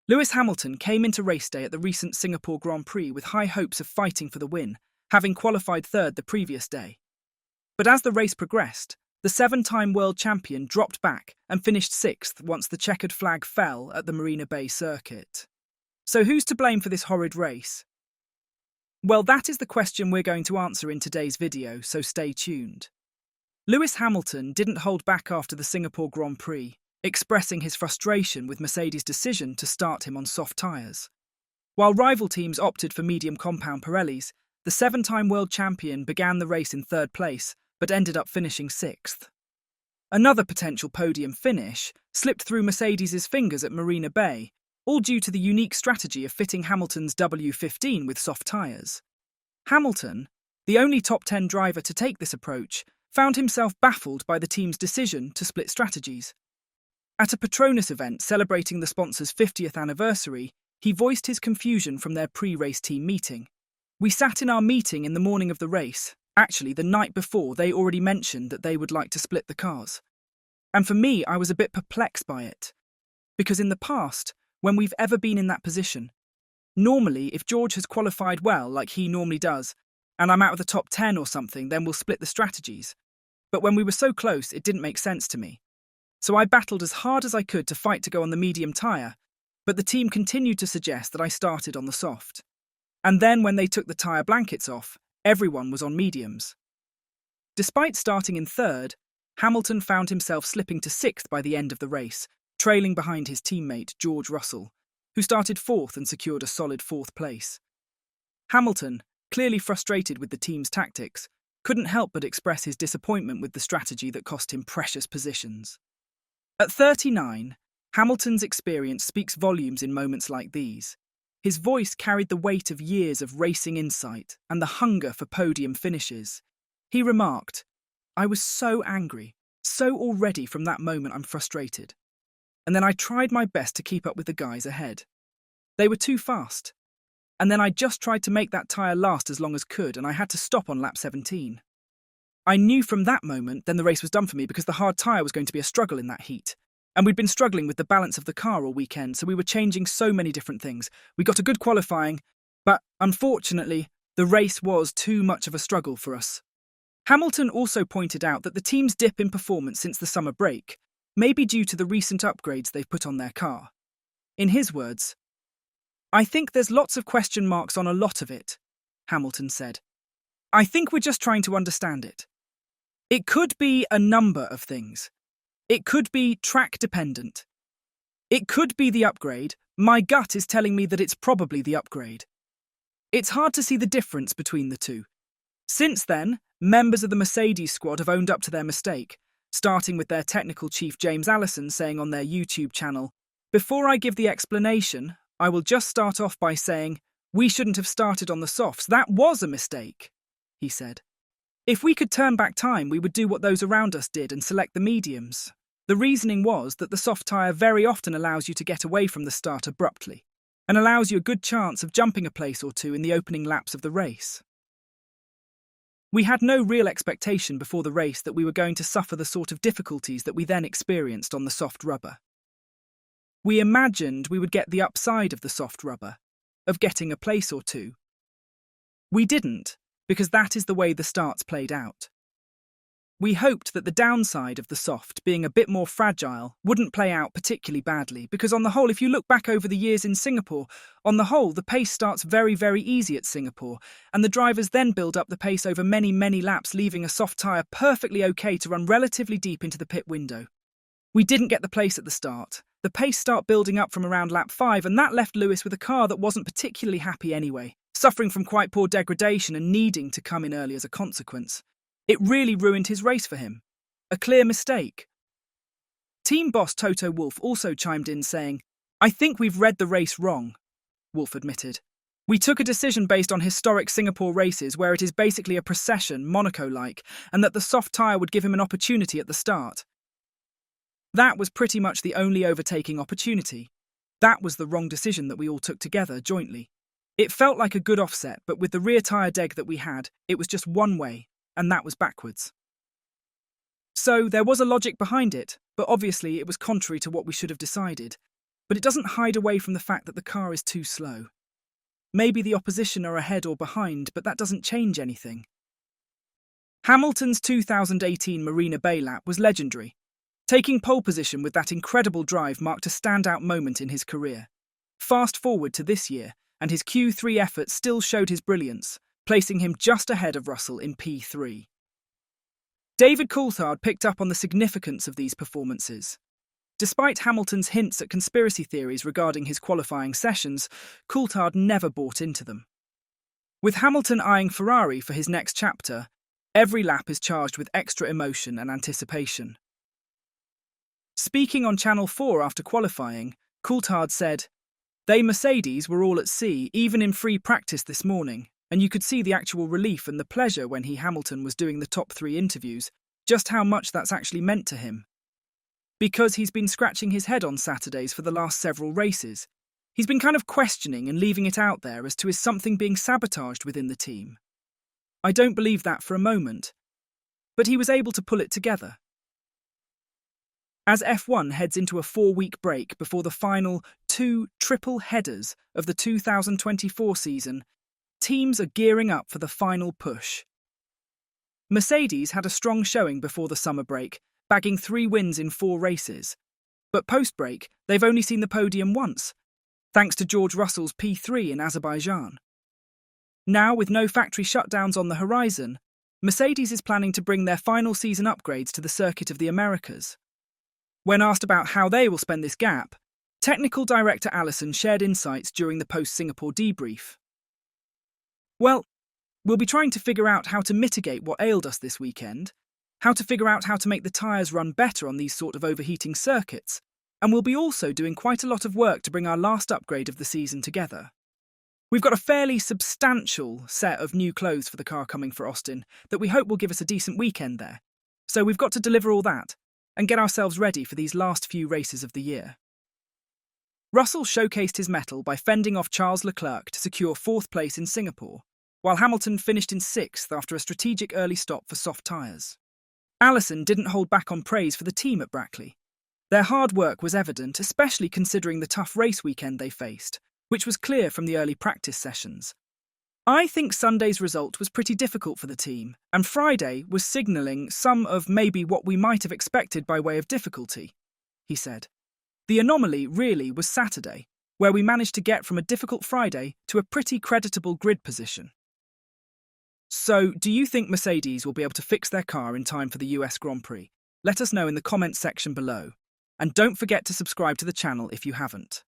Lewis Hamilton came into race day at the recent Singapore Grand Prix with high hopes of fighting for the win, having qualified third the previous day. But as the race progressed, the seven-time world champion dropped back and finished sixth once the checkered flag fell at the Marina Bay circuit. So who's to blame for this horrid race? Well, that is the question we're going to answer in today's video, so stay tuned. Lewis Hamilton didn't hold back after the Singapore Grand Prix, expressing his frustration with Mercedes' decision to start him on soft tyres. While rival teams opted for medium compound Pirellis, the seven-time world champion began the race in third place, but ended up finishing sixth. Another potential podium finish slipped through Mercedes' fingers at Marina Bay, all due to the unique strategy of fitting Hamilton's W15 with soft tyres. Hamilton, the only top 10 driver to take this approach, found himself baffled by the team's decision to split strategies. At a Petronas event celebrating the sponsor's 50th anniversary, he voiced his confusion from their pre-race team meeting. "We sat in our meeting in the morning of the race. Actually, the night before, they already mentioned that they would like to split the cars. And for me, I was a bit perplexed by it. Because in the past, when we've ever been in that position, normally if George has qualified well, like he normally does, and I'm out of the top 10 or something, then we'll split the strategies. But when we were so close, it didn't make sense to me. So I battled as hard as I could to fight to go on the medium tyre, but the team continued to suggest that I started on the soft. And then when they took the tyre blankets off, everyone was on mediums." Despite starting in third, Hamilton found himself slipping to sixth by the end of the race, trailing behind his teammate George Russell, who started fourth and secured a solid fourth place. Hamilton, clearly frustrated with the team's tactics, couldn't help but express his disappointment with the strategy that cost him precious positions. At 39, Hamilton's experience speaks volumes in moments like these. His voice carried the weight of years of racing insight and the hunger for podium finishes. He remarked, "I was so angry, so already from that moment I'm frustrated. And then I tried my best to keep up with the guys ahead. They were too fast. And then I just tried to make that tyre last as long as could, and I had to stop on lap 17. I knew from that moment then the race was done for me because the hard tyre was going to be a struggle in that heat. And we'd been struggling with the balance of the car all weekend, so we were changing so many different things. We got a good qualifying, but unfortunately, the race was too much of a struggle for us." Hamilton also pointed out that the team's dip in performance since the summer break may be due to the recent upgrades they've put on their car. In his words, "I think there's lots of question marks on a lot of it," Hamilton said. "I think we're just trying to understand it. It could be a number of things. It could be track dependent. It could be the upgrade. My gut is telling me that it's probably the upgrade. It's hard to see the difference between the two." Since then, members of the Mercedes squad have owned up to their mistake, starting with their technical chief James Allison saying on their YouTube channel, "Before I give the explanation, I will just start off by saying, we shouldn't have started on the softs. That was a mistake," he said. "If we could turn back time, we would do what those around us did and select the mediums. The reasoning was that the soft tyre very often allows you to get away from the start abruptly and allows you a good chance of jumping a place or two in the opening laps of the race. We had no real expectation before the race that we were going to suffer the sort of difficulties that we then experienced on the soft rubber. We imagined we would get the upside of the soft rubber, of getting a place or two. We didn't, because that is the way the starts played out. We hoped that the downside of the soft, being a bit more fragile, wouldn't play out particularly badly, because on the whole, if you look back over the years in Singapore, on the whole, the pace starts very, very easy at Singapore, and the drivers then build up the pace over many, many laps, leaving a soft tyre perfectly okay to run relatively deep into the pit window. We didn't get the place at the start. The pace started building up from around lap 5, and that left Lewis with a car that wasn't particularly happy anyway, suffering from quite poor degradation and needing to come in early as a consequence. It really ruined his race for him. A clear mistake." Team boss Toto Wolff also chimed in saying, "I think we've read the race wrong," Wolff admitted. "We took a decision based on historic Singapore races where it is basically a procession, Monaco-like, and that the soft tyre would give him an opportunity at the start. That was pretty much the only overtaking opportunity. That was the wrong decision that we all took together, jointly. It felt like a good offset, but with the rear tyre deg that we had, it was just one way, and that was backwards. So there was a logic behind it, but obviously it was contrary to what we should have decided. but it doesn't hide away from the fact that the car is too slow. Maybe the opposition are ahead or behind, but that doesn't change anything. Hamilton's 2018 Marina Bay lap was legendary. Taking pole position with that incredible drive marked a standout moment in his career. Fast forward to this year, and his Q3 effort still showed his brilliance, placing him just ahead of Russell in P3. David Coulthard picked up on the significance of these performances. Despite Hamilton's hints at conspiracy theories regarding his qualifying sessions, Coulthard never bought into them. With Hamilton eyeing Ferrari for his next chapter, every lap is charged with extra emotion and anticipation. Speaking on Channel 4 after qualifying, Coulthard said, "They Mercedes were all at sea, even in free practice this morning, and you could see the actual relief and the pleasure when Hamilton was doing the top 3 interviews, just how much that's actually meant to him. Because he's been scratching his head on Saturdays for the last several races. He's been kind of questioning and leaving it out there as to is something being sabotaged within the team. I don't believe that for a moment. But he was able to pull it together." As F1 heads into a 4-week break before the final 2 triple headers of the 2024 season, teams are gearing up for the final push. Mercedes had a strong showing before the summer break, bagging 3 wins in 4 races. But post-break, they've only seen the podium once, thanks to George Russell's P3 in Azerbaijan. Now, with no factory shutdowns on the horizon, Mercedes is planning to bring their final season upgrades to the circuit of the Americas. When asked about how they will spend this gap, Technical Director Allison shared insights during the post-Singapore debrief. "Well, we'll be trying to figure out how to mitigate what ailed us this weekend, how to figure out how to make the tyres run better on these sort of overheating circuits, and we'll be also doing quite a lot of work to bring our last upgrade of the season together. We've got a fairly substantial set of new clothes for the car coming for Austin that we hope will give us a decent weekend there. So we've got to deliver all that and get ourselves ready for these last few races of the year." Russell showcased his mettle by fending off Charles Leclerc to secure 4th place in Singapore, while Hamilton finished in 6th after a strategic early stop for soft tyres. Allison didn't hold back on praise for the team at Brackley. Their hard work was evident, especially considering the tough race weekend they faced, which was clear from the early practice sessions. "I think Sunday's result was pretty difficult for the team, and Friday was signalling some of maybe what we might have expected by way of difficulty," he said. "The anomaly really was Saturday, where we managed to get from a difficult Friday to a pretty creditable grid position." So, do you think Mercedes will be able to fix their car in time for the US Grand Prix? Let us know in the comments section below. And don't forget to subscribe to the channel if you haven't.